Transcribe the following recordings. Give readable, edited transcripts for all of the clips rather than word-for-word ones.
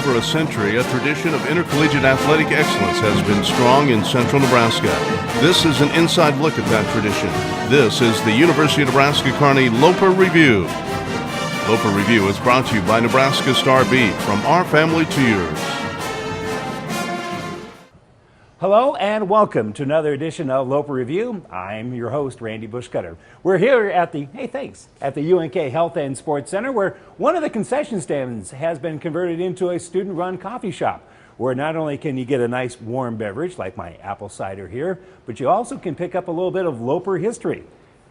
over a century, a tradition of intercollegiate athletic excellence has been strong in central Nebraska. This is an inside look at that tradition. This is the University of Nebraska-Kearney Loper Review. Loper Review is brought to you by Nebraska Star Beef, from our family to yours. Hello and welcome to another edition of Loper Review. I'm your host, Randy BUSCHKOETTER. We're here at the UNK Health and Sports Center, where one of the concession stands has been converted into a student-run coffee shop, where not only can you get a nice warm beverage like my apple cider here, but you also can pick up a little bit of Loper history.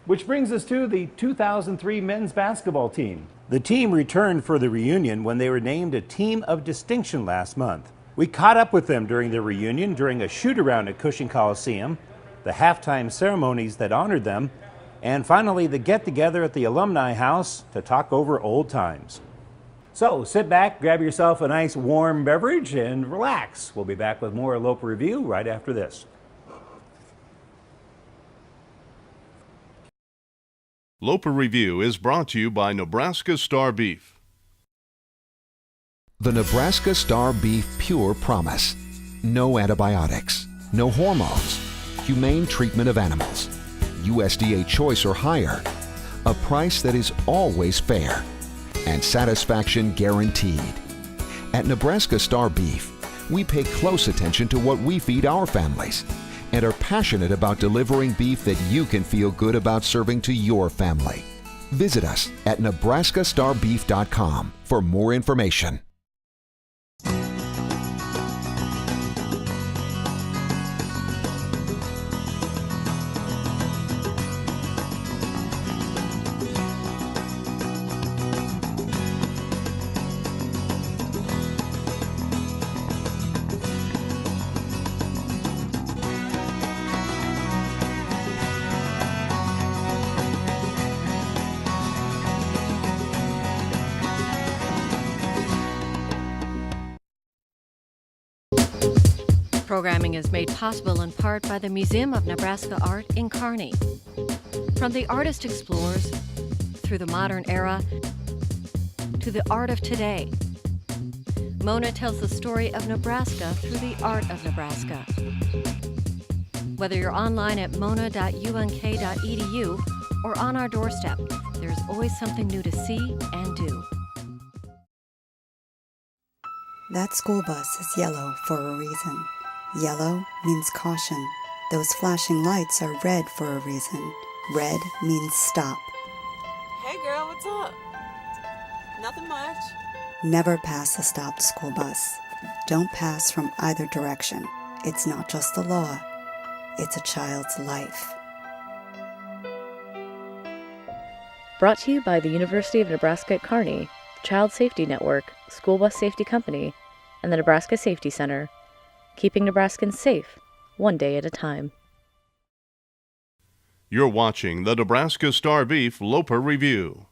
Which brings us to the 2003 men's basketball team. The team returned for the reunion when they were named a team of distinction last month. We caught up with them during the reunion during a shoot-around at Cushing Coliseum, the halftime ceremonies that honored them, and finally the get-together at the Alumni House to talk over old times. So sit back, grab yourself a nice warm beverage, and relax. We'll be back with more Loper Review right after this. Loper Review is brought to you by Nebraska Star Beef. The Nebraska Star Beef Pure Promise. No antibiotics, no hormones, humane treatment of animals, USDA choice or higher, a price that is always fair, and satisfaction guaranteed. At Nebraska Star Beef, we pay close attention to what we feed our families and are passionate about delivering beef that you can feel good about serving to your family. Visit us at nebraskastarbeef.com for more information. Programming is made possible in part by the Museum of Nebraska Art in Kearney. From the artist explores through the modern era to the art of today, Mona tells the story of Nebraska through the art of Nebraska. Whether you're online at mona.unk.edu or on our doorstep, there's always something new to see and do. That school bus is yellow for a reason. Yellow means caution. Those flashing lights are red for a reason. Red means stop. Hey girl, what's up? Nothing much. Never pass a stopped school bus. Don't pass from either direction. It's not just the law, it's a child's life. Brought to you by the University of Nebraska at Kearney, Child Safety Network, School Bus Safety Company, and the Nebraska Safety Center. Keeping Nebraskans safe, one day at a time. You're watching the Nebraska Star Beef Loper Review.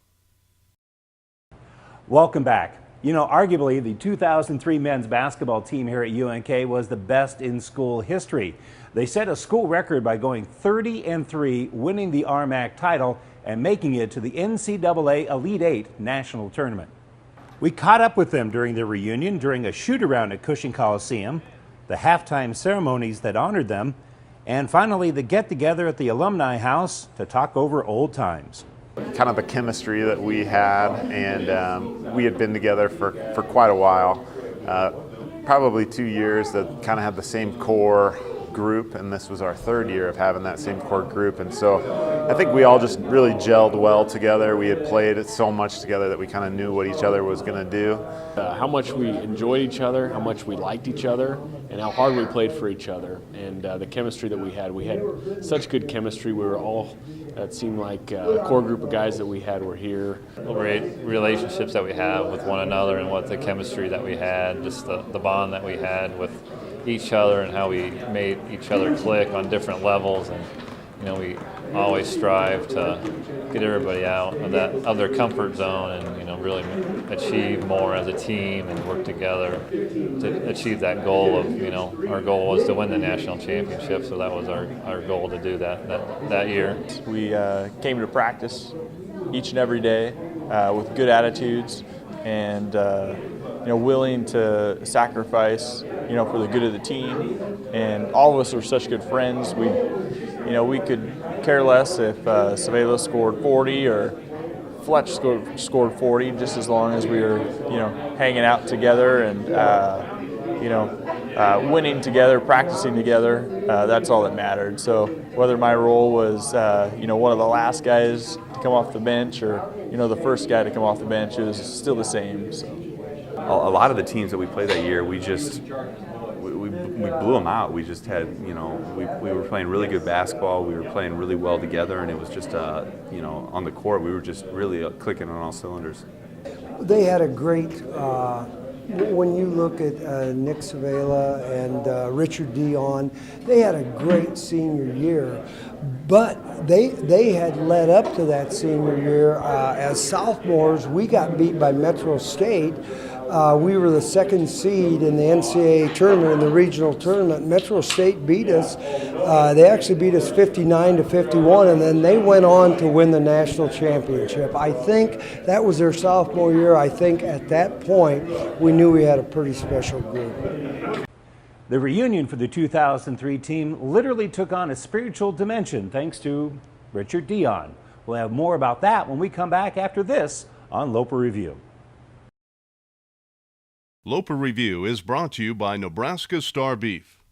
Welcome back. You know, arguably the 2003 men's basketball team here at UNK was the best in school history. They set a school record by going 30-3, winning the RMAC title and making it to the NCAA Elite Eight national tournament. We caught up with them during their reunion during a shoot-around at Cushing Coliseum, the halftime ceremonies that honored them, and finally the get-together at the Alumni House to talk over old times. Kind of the chemistry that we had, and we had been together for quite a while, probably 2 years that kind of had the same core group, and this was our third year of having that same core group, and so I think we all just really gelled well together. We had played it so much together that we kind of knew what each other was going to do. How much we enjoyed each other, how much we liked each other, and how hard we played for each other, and the chemistry that we had such good chemistry. We were all, it seemed like a core group of guys that we had were here. Great relationships that we have with one another, and what the chemistry that we had, just the bond that we had with each other, and how we made each other click on different levels. And you know, we always strive to get everybody out of their comfort zone, and you know, really achieve more as a team and work together to achieve that goal of, you know, our goal was to win the national championship, so that was our goal to do that year. We came to practice each and every day with good attitudes, and willing to sacrifice, for the good of the team. And all of us are such good friends. We could care less if SVEHLA scored 40 or Fletch scored 40, just as long as we were, hanging out together and, winning together, practicing together. That's all that mattered. So whether my role was, one of the last guys to come off the bench or, the first guy to come off the bench, it was still the same. So. A lot of the teams that we played that year, we blew them out. We just had, we were playing really good basketball. We were playing really well together, and it was just, on the court, we were just really clicking on all cylinders. They had a great, when you look at Nick SVEHLA and Richard DIONNE, they had a great senior year. But they had led up to that senior year. As sophomores, we got beat by Metro State. We were the second seed in the NCAA tournament, in the regional tournament. Metro State beat us. They actually beat us 59-51, and then they went on to win the national championship. I think that was their sophomore year. I think at that point, we knew we had a pretty special group. The reunion for the 2003 team literally took on a spiritual dimension thanks to Richard DIONNE. We'll have more about that when we come back after this on Loper Review. Loper Review is brought to you by Nebraska Star Beef.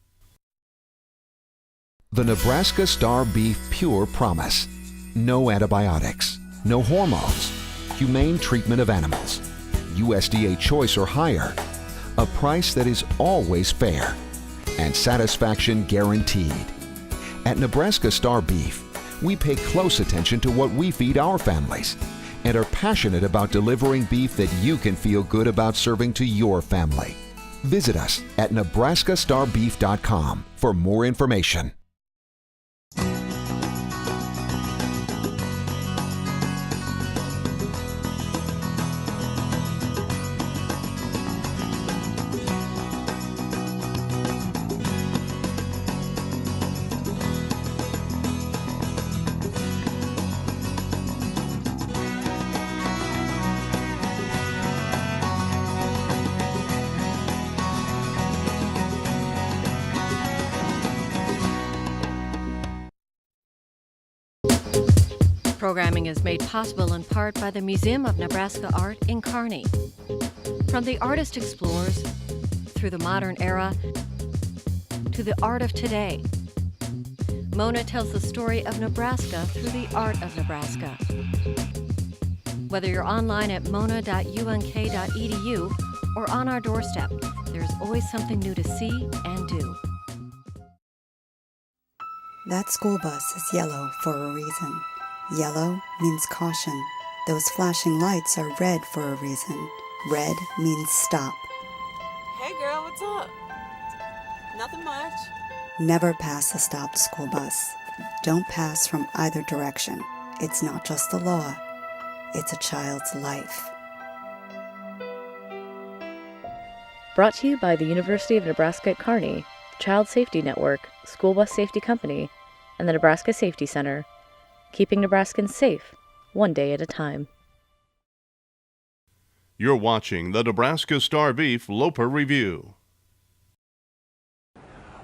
The Nebraska Star Beef Pure Promise. No antibiotics, no hormones, humane treatment of animals, USDA choice or higher, a price that is always fair, and satisfaction guaranteed. At Nebraska Star Beef, we pay close attention to what we feed our families and are passionate about delivering beef that you can feel good about serving to your family. Visit us at nebraskastarbeef.com for more information. Programming is made possible in part by the Museum of Nebraska Art in Kearney. From the artist explores through the modern era to the art of today, Mona tells the story of Nebraska through the art of Nebraska. Whether you're online at mona.unk.edu or on our doorstep, there's always something new to see and do. That school bus is yellow for a reason. Yellow means caution. Those flashing lights are red for a reason. Red means stop. Hey girl, what's up? Nothing much. Never pass a stopped school bus. Don't pass from either direction. It's not just the law, it's a child's life. Brought to you by the University of Nebraska at Kearney, Child Safety Network, School Bus Safety Company, and the Nebraska Safety Center. Keeping Nebraskans safe, one day at a time. You're watching the Nebraska Star Beef Loper Review.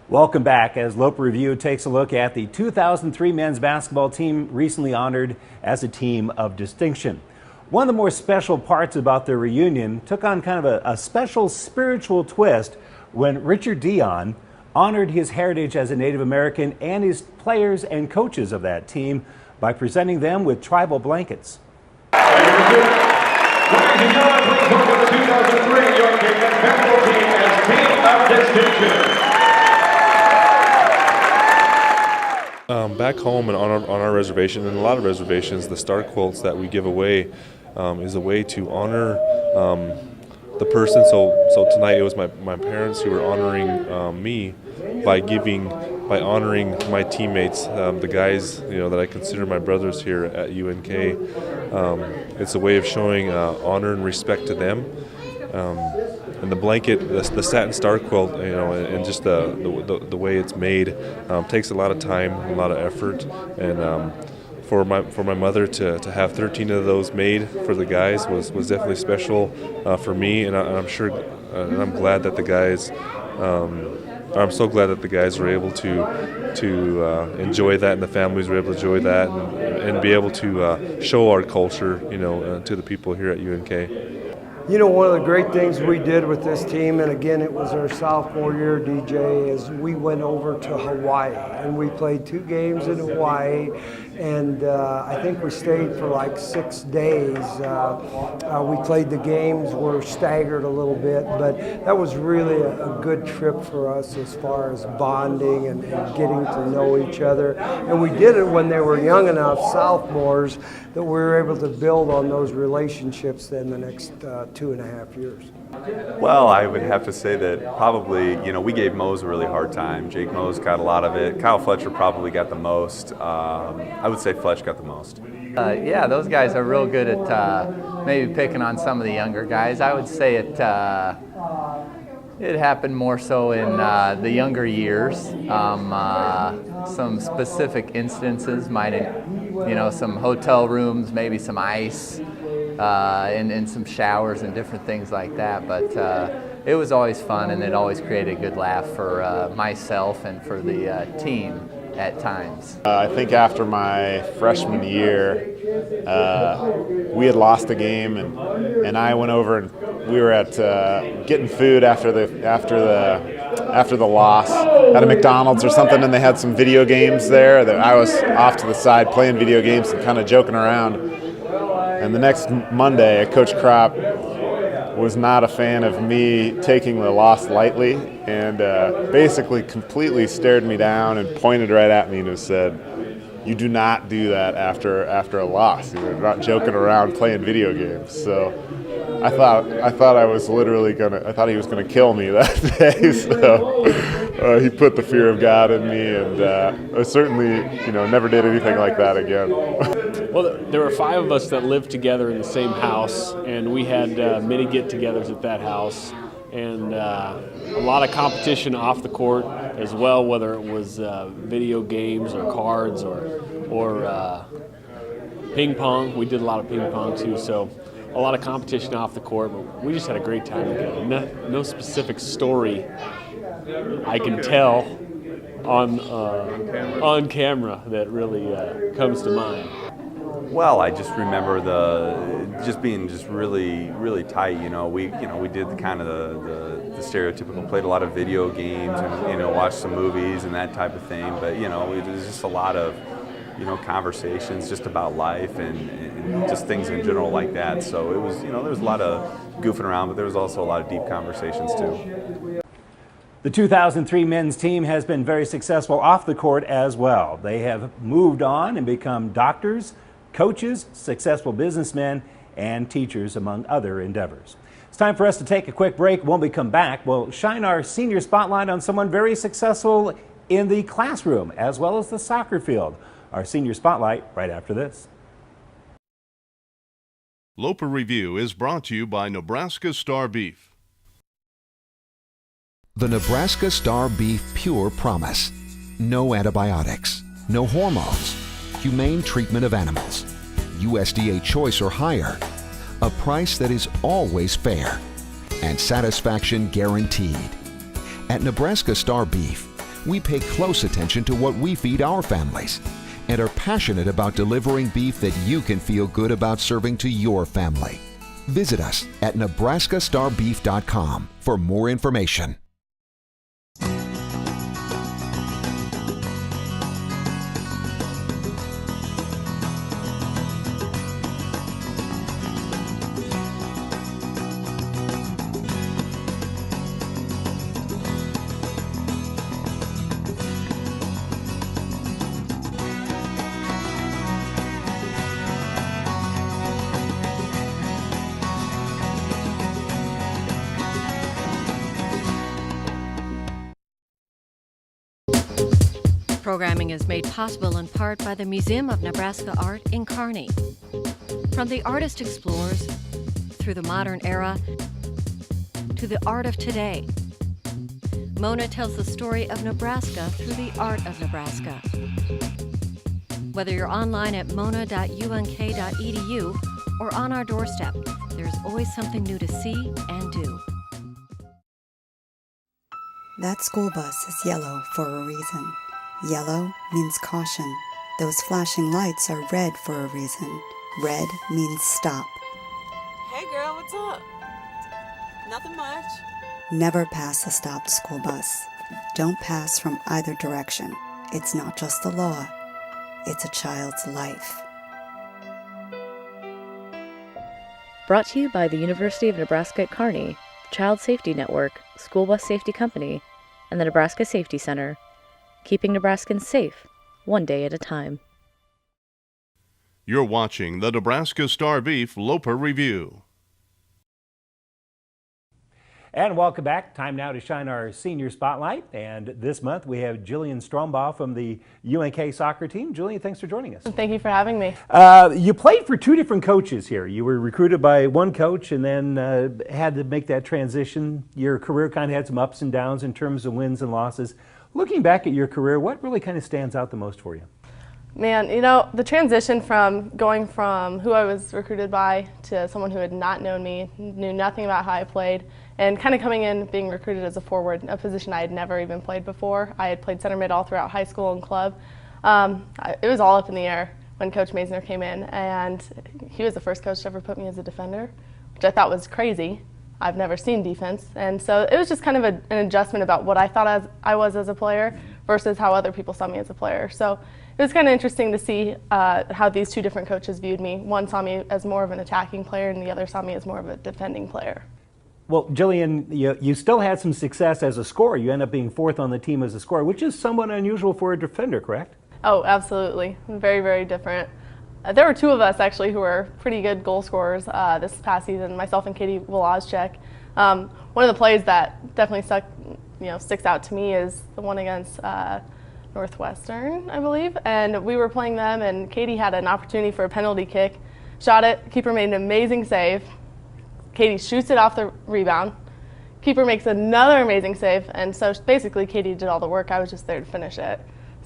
Welcome back as Loper Review takes a look at the 2003 men's basketball team recently honored as a team of distinction. One of the more special parts about their reunion took on kind of a special spiritual twist when Richard DIONNE honored his heritage as a Native American and his players and coaches of that team by presenting them with tribal blankets. Ladies and gentlemen, please welcome the 2003 UNK basketball team as Team of Distinction. Back home and on our reservation, and a lot of reservations, the star quilts that we give away is a way to honor the person. So tonight it was my parents who were honoring me by honoring my teammates, the guys that I consider my brothers here at UNK. It's a way of showing honor and respect to them. And the blanket, the satin star quilt, and just the way it's made takes a lot of time, a lot of effort, and for my mother to have 13 of those made for the guys was definitely special for me, and I'm sure, and I'm glad that the guys. I'm so glad that the guys were able to enjoy that, and the families were able to enjoy that, and be able to show our culture, to the people here at UNK. You know, one of the great things we did with this team, and again, it was our sophomore year, DJ, is we went over to Hawaii, and we played 2 games in Hawaii, and I think we stayed for like 6 days. We played the games, were staggered a little bit, but that was really a good trip for us as far as bonding and getting to know each other. And we did it when they were young enough, sophomores, that we were able to build on those relationships in the next 2.5 years. Well, I would have to say that probably, we gave MOHS a really hard time. Jake MOHS got a lot of it. Kyle Fletcher probably got the most. I would say Fletch got the most. Yeah, those guys are real good at maybe picking on some of the younger guys. I would say it happened more so in the younger years. Some specific instances might, some hotel rooms, maybe some ice, and some showers and different things like that. But it was always fun, and it always created a good laugh for myself and for the team at times. I think after my freshman year, we had lost a game, and I went over and we were at getting food after the loss at a McDonald's or something, and they had some video games there. That I was off to the side playing video games and kind of joking around. And the next Monday, Coach KROPP was not a fan of me taking the loss lightly, and basically completely stared me down and pointed right at me and said, "You do not do that after a loss. You're not joking around playing video games." So I thought I was literally I thought he was gonna kill me that day. So he put the fear of God in me, and I certainly, never did anything like that again. Well, there were 5 of us that lived together in the same house, and we had many get-togethers at that house, and a lot of competition off the court as well, whether it was video games or cards or ping pong. We did a lot of ping pong too, so a lot of competition off the court, but we just had a great time together. No specific story I can tell on camera that really comes to mind. Well, I just remember being really, really tight. We did the kind of the stereotypical, played a lot of video games and watched some movies and that type of thing. But it was just a lot of conversations just about life and just things in general like that. So it was, there was a lot of goofing around, but there was also a lot of deep conversations too. The 2003 men's team has been very successful off the court as well. They have moved on and become doctors, coaches, successful businessmen, and teachers, among other endeavors. It's time for us to take a quick break. When we come back, we'll shine our senior spotlight on someone very successful in the classroom as well as the soccer field. Our senior spotlight right after this. Loper Review is brought to you by Nebraska Star Beef. The Nebraska Star Beef Pure Promise. No antibiotics, no hormones, humane treatment of animals, USDA choice or higher, a price that is always fair, and satisfaction guaranteed. At Nebraska Star Beef, we pay close attention to what we feed our families and are passionate about delivering beef that you can feel good about serving to your family. Visit us at nebraskastarbeef.com for more information. Programming is made possible in part by the Museum of Nebraska Art in Kearney. From the artist explores through the modern era to the art of today, Mona tells the story of Nebraska through the art of Nebraska. Whether you're online at mona.unk.edu or on our doorstep, there's always something new to see and do. That school bus is yellow for a reason. Yellow means caution. Those flashing lights are red for a reason. Red means stop. Hey girl, what's up? Nothing much. Never pass a stopped school bus. Don't pass from either direction. It's not just the law, it's a child's life. Brought to you by the University of Nebraska at Kearney, Child Safety Network, School Bus Safety Company, and the Nebraska Safety Center. Keeping Nebraskans safe, one day at a time. You're watching the Nebraska Star Beef Loper Review. And welcome back. Time now to shine our senior spotlight. And this month we have Jillian Stoumbaugh from the UNK soccer team. Jillian, thanks for joining us. Thank you for having me. You played for two different coaches here. You were recruited by one coach and then had to make that transition. Your career kind of had some ups and downs in terms of wins and losses. Looking back at your career, what really kind of stands out the most for you? Man, you know, the transition from going from who I was recruited by to someone who had not known me, knew nothing about how I played, and kind of coming in being recruited as a forward, a position I had never even played before. I had played center mid all throughout high school and club. It was all up in the air when Coach Maisner came in, and he was the first coach to ever put me as a defender, which I thought was crazy. I've never seen defense, and so it was just kind of an adjustment about what I thought I was as a player versus how other people saw me as a player. So it was kind of interesting to see how these two different coaches viewed me. One saw me as more of an attacking player, and the other saw me as more of a defending player. Well, Jillian, you still had some success as a scorer. You end up being fourth on the team as a scorer, which is somewhat unusual for a defender, correct? Oh, absolutely. Very, very different. There were two of us, actually, who were pretty good goal scorers this past season, myself and Katie Wolozczek. One of the plays that definitely sticks out to me is the one against Northwestern, I believe. And we were playing them, and Katie had an opportunity for a penalty kick, shot it, keeper made an amazing save. Katie shoots it off the rebound. Keeper makes another amazing save, and so basically Katie did all the work. I was just there to finish it.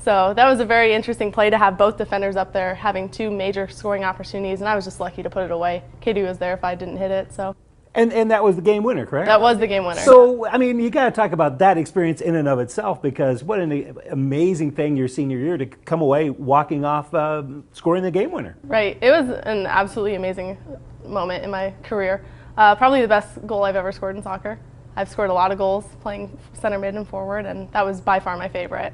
So that was a very interesting play to have both defenders up there having two major scoring opportunities, and I was just lucky to put it away. Katie was there if I didn't hit it. So. And that was the game winner, correct? That was the game winner. So, I mean, you got to talk about that experience in and of itself, because what an amazing thing your senior year to come away walking off scoring the game winner. Right. It was an absolutely amazing moment in my career. Probably the best goal I've ever scored in soccer. I've scored a lot of goals playing center mid and forward, and that was by far my favorite.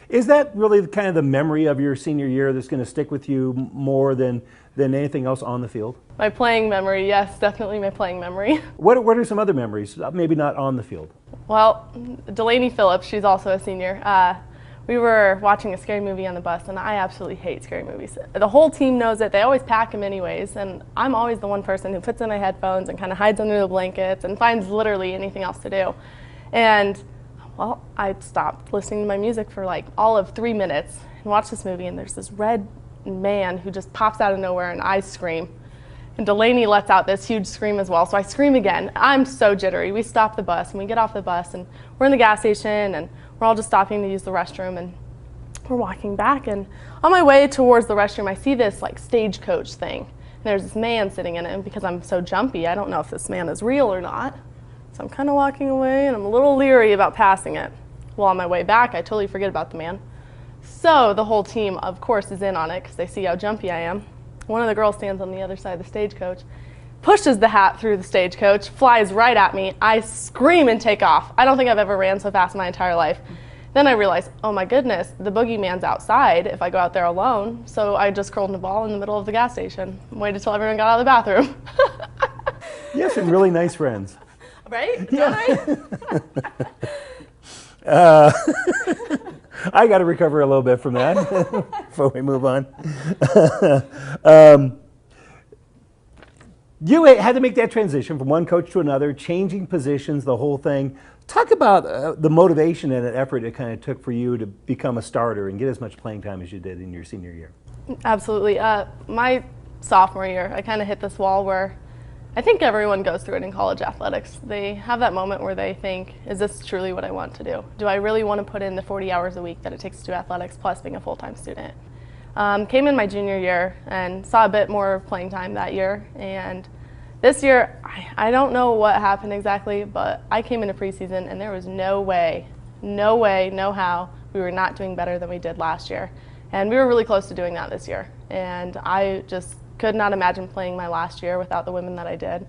Is that really kind of the memory of your senior year that's going to stick with you more than anything else on the field? My playing memory, yes, definitely my playing memory. What are some other memories, maybe not on the field? Well, Delaney Phillips, she's also a senior. We were watching a scary movie on the bus, and I absolutely hate scary movies. The whole team knows it. They always pack them anyways, and I'm always the one person who puts in my headphones and kind of hides under the blankets and finds literally anything else to do. And, well, I stopped listening to my music for like all of 3 minutes and watched this movie, and there's this red man who just pops out of nowhere, and I scream. And Delaney lets out this huge scream as well, so I scream again. I'm so jittery. We stop the bus, and we get off the bus, and we're in the gas station, and we're all just stopping to use the restroom, and we're walking back, and on my way towards the restroom, I see this like stagecoach thing. And there's this man sitting in it, and because I'm so jumpy, I don't know if this man is real or not. So I'm kind of walking away, and I'm a little leery about passing it. Well, on my way back, I totally forget about the man. So the whole team, of course, is in on it because they see how jumpy I am. One of the girls stands on the other side of the stagecoach, pushes the hat through the stagecoach, flies right at me. I scream and take off. I don't think I've ever ran so fast in my entire life. Then I realized, oh my goodness, the boogeyman's outside if I go out there alone. So I just curled in a ball in the middle of the gas station, waited till everyone got out of the bathroom. You have some really nice friends. Right? Yeah. I got to recover a little bit from that before we move on. You had to make that transition from one coach to another, changing positions, the whole thing. Talk about the motivation and an effort it kind of took for you to become a starter and get as much playing time as you did in your senior year. Absolutely. My sophomore year, I kind of hit this wall where I think everyone goes through it in college athletics. They have that moment where they think, is this truly what I want to do? Do I really want to put in the 40 hours a week that it takes to do athletics plus being a full-time student? Came in my junior year and saw a bit more playing time that year. And this year, I don't know what happened exactly, but I came into preseason and there was no way, no how we were not doing better than we did last year. And we were really close to doing that this year. And I just could not imagine playing my last year without the women that I did.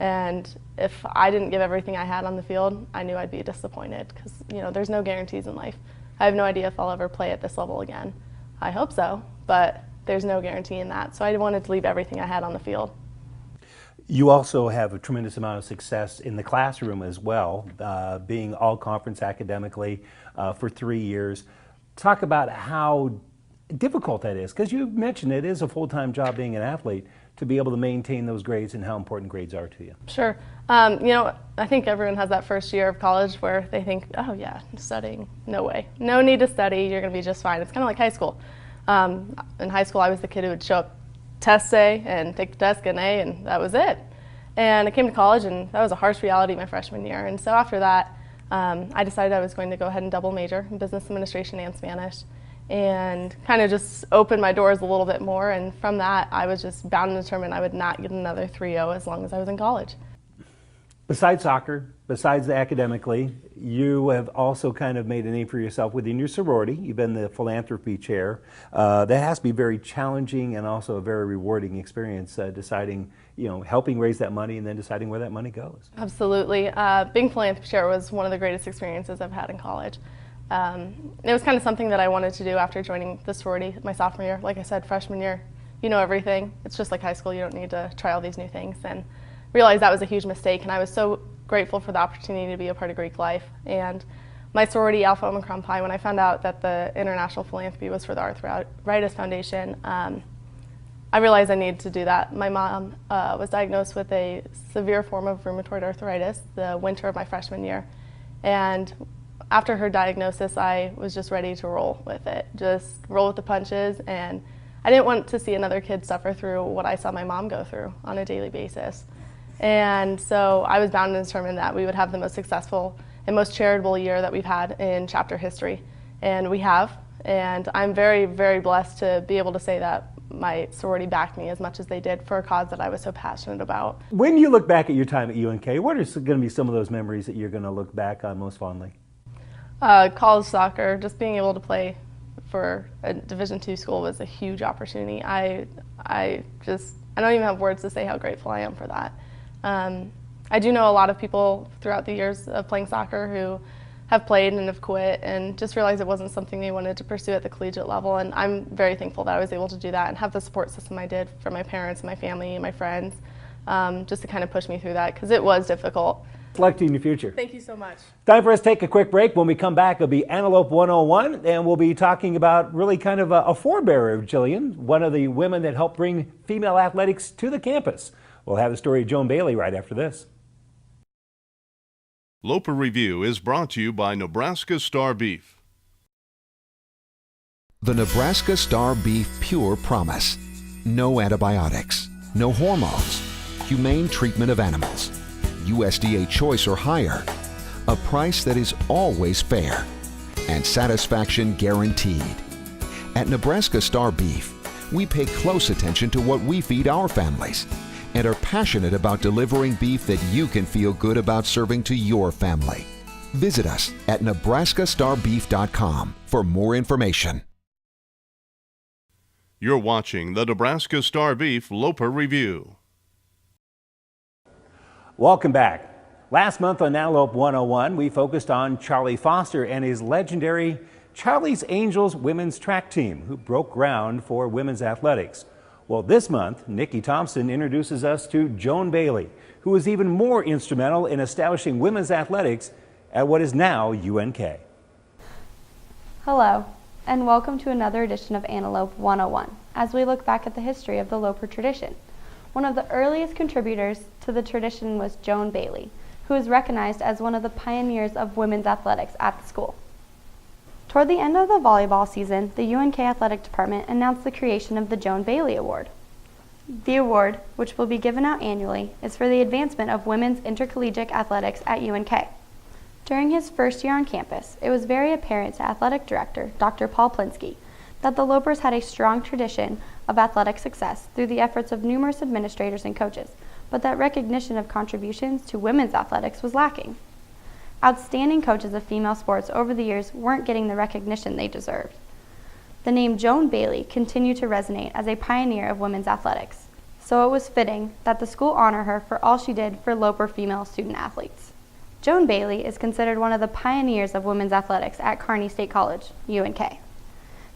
And if I didn't give everything I had on the field, I knew I'd be disappointed because, there's no guarantees in life. I have no idea if I'll ever play at this level again. I hope so, but there's no guarantee in that. So I wanted to leave everything I had on the field. You also have a tremendous amount of success in the classroom as well, being all conference academically for 3 years. Talk about how difficult that is, because you mentioned it is a full-time job being an athlete, to be able to maintain those grades and how important grades are to you. Sure. I think everyone has that first year of college where they think, oh yeah, studying, no way. No need to study, you're going to be just fine. It's kind of like high school. In high school, I was the kid who would show up test day and take the test, get an A, and that was it. And I came to college, and that was a harsh reality my freshman year. And so after that, I decided I was going to go ahead and double major in business administration and Spanish, and kind of just opened my doors a little bit more. And from that, I was just bound and determined I would not get another 3.0 as long as I was in college. Besides soccer, besides academically, you have also kind of made a name for yourself within your sorority. You've been the philanthropy chair. That has to be very challenging and also a very rewarding experience, deciding, helping raise that money and then deciding where that money goes. Absolutely. Being philanthropy chair was one of the greatest experiences I've had in college. It was kind of something that I wanted to do after joining the sorority my sophomore year. Like I said, freshman year, you know everything. It's just like high school. You don't need to try all these new things. And realized that was a huge mistake, and I was so grateful for the opportunity to be a part of Greek life. And my sorority, Alpha Omicron Pi, when I found out that the International Philanthropy was for the Arthritis Foundation, I realized I needed to do that. My mom was diagnosed with a severe form of rheumatoid arthritis the winter of my freshman year. And after her diagnosis, I was just ready to roll with it, just roll with the punches. And I didn't want to see another kid suffer through what I saw my mom go through on a daily basis. And so I was bound and determined that we would have the most successful and most charitable year that we've had in chapter history. And we have. And I'm very, very blessed to be able to say that my sorority backed me as much as they did for a cause that I was so passionate about. When you look back at your time at UNK, what are going to be some of those memories that you're going to look back on most fondly? College soccer, just being able to play for a Division II school was a huge opportunity. I don't even have words to say how grateful I am for that. I do know a lot of people throughout the years of playing soccer who have played and have quit and just realized it wasn't something they wanted to pursue at the collegiate level. And I'm very thankful that I was able to do that and have the support system I did from my parents, my family, and my friends, just to kind of push me through that, because it was difficult. Luck to you in your future. Thank you so much. Time for us to take a quick break. When we come back, it'll be Antelope 101, and we'll be talking about really kind of a forebearer of Jillian, one of the women that helped bring female athletics to the campus. We'll have the story of Joan Bailey right after this. Loper Review is brought to you by Nebraska Star Beef. The Nebraska Star Beef Pure Promise. No antibiotics, no hormones, humane treatment of animals, USDA choice or higher, a price that is always fair, and satisfaction guaranteed. At Nebraska Star Beef, we pay close attention to what we feed our families and are passionate about delivering beef that you can feel good about serving to your family. Visit us at nebraskastarbeef.com for more information. You're watching the Nebraska Star Beef Loper Review. Welcome back. Last month on Antelope 101, we focused on Charlie Foster and his legendary Charlie's Angels women's track team, who broke ground for women's athletics. Well, this month, NIKKI Thompson introduces us to Joan Bailey, who was even more instrumental in establishing women's athletics at what is now UNK. Hello, and welcome to another edition of Antelope 101, as we look back at the history of the Loper tradition. One of the earliest contributors to the tradition was Joan Bailey, who is recognized as one of the pioneers of women's athletics at the school. Toward the end of the volleyball season, the UNK Athletic Department announced the creation of the Joan Bailey Award. The award, which will be given out annually, is for the advancement of women's intercollegiate athletics at UNK. During his first year on campus, it was very apparent to Athletic Director Dr. Paul Plinsky that the Lopers had a strong tradition of athletic success through the efforts of numerous administrators and coaches, but that recognition of contributions to women's athletics was lacking. Outstanding coaches of female sports over the years weren't getting the recognition they deserved. The name Joan Bailey continued to resonate as a pioneer of women's athletics, so it was fitting that the school honor her for all she did for Loper female student athletes. Joan Bailey is considered one of the pioneers of women's athletics at Kearney State College, UNK.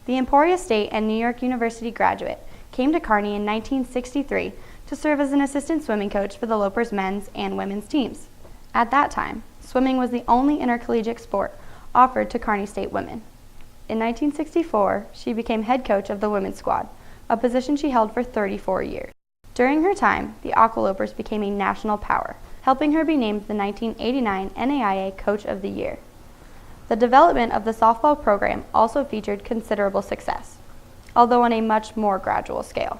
The Emporia State and New York University graduate came to Kearney in 1963 to serve as an assistant swimming coach for the Lopers men's and women's teams. At that time, swimming was the only intercollegiate sport offered to Kearney State women. In 1964, she became head coach of the women's squad, a position she held for 34 years. During her time, the Aqualopers became a national power, helping her be named the 1989 NAIA Coach of the Year. The development of the softball program also featured considerable success, although on a much more gradual scale.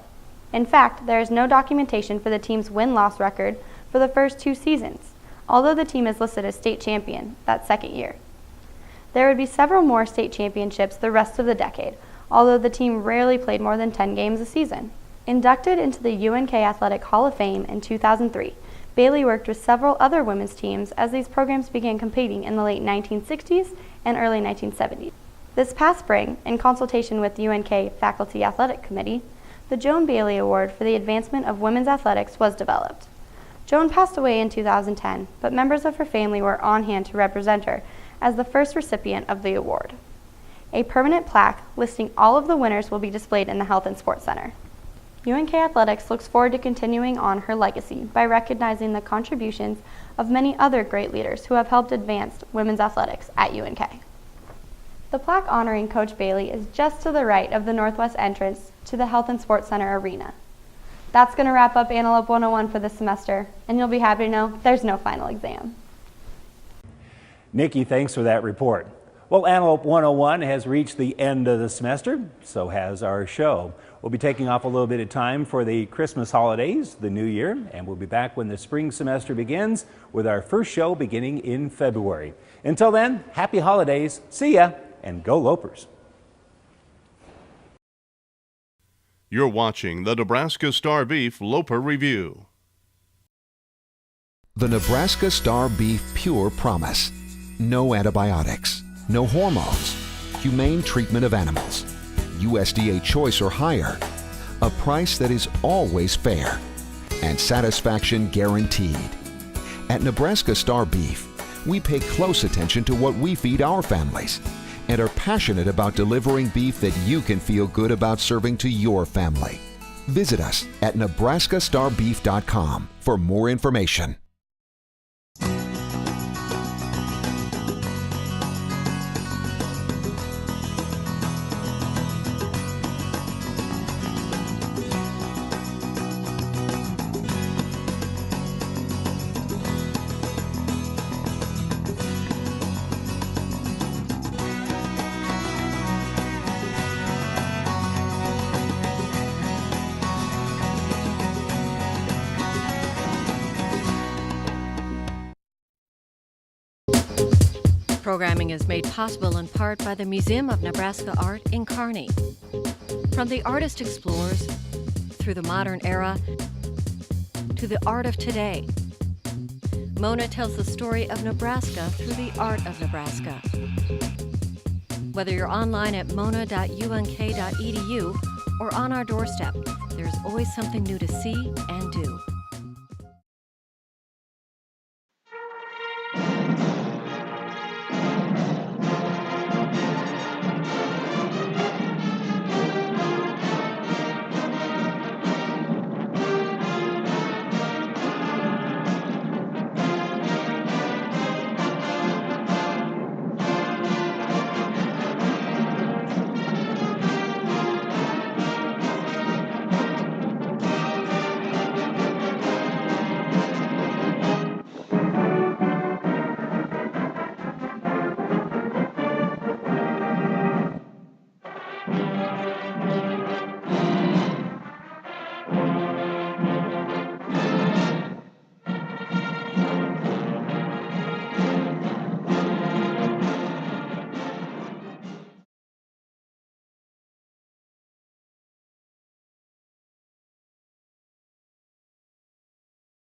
In fact, there is no documentation for the team's win-loss record for the first 2 seasons, although the team is listed as state champion that second year. There would be several more state championships the rest of the decade, although the team rarely played more than 10 games a season. Inducted into the UNK Athletic Hall of Fame in 2003, Bailey worked with several other women's teams as these programs began competing in the late 1960s and early 1970s. This past spring, in consultation with UNK Faculty Athletic Committee, the Joan Bailey Award for the Advancement of Women's Athletics was developed. Joan passed away in 2010, but members of her family were on hand to represent her as the first recipient of the award. A permanent plaque listing all of the winners will be displayed in the Health and Sports Center. UNK Athletics looks forward to continuing on her legacy by recognizing the contributions of many other great leaders who have helped advance women's athletics at UNK. The plaque honoring Coach Bailey is just to the right of the northwest entrance to the Health and Sports Center arena. That's going to wrap up Antelope 101 for this semester, and you'll be happy to know there's no final exam. Nikki, thanks for that report. Well, Antelope 101 has reached the end of the semester, so has our show. We'll be taking off a little bit of time for the Christmas holidays, the new year, and we'll be back when the spring semester begins with our first show beginning in February. Until then, happy holidays, see ya, and go Lopers. You're watching the Nebraska Star Beef Loper Review. The Nebraska Star Beef Pure Promise. No antibiotics, no hormones, humane treatment of animals, USDA choice or higher, a price that is always fair, and satisfaction guaranteed. At Nebraska Star Beef, we pay close attention to what we feed our families and are passionate about delivering beef that you can feel good about serving to your family. Visit us at nebraskastarbeef.com for more information. Programming is made possible in part by the Museum of Nebraska Art in Kearney. From the artist explorers through the modern era to the art of today, Mona tells the story of Nebraska through the art of Nebraska. Whether you're online at mona.unk.edu or on our doorstep, there's always something new to see and do.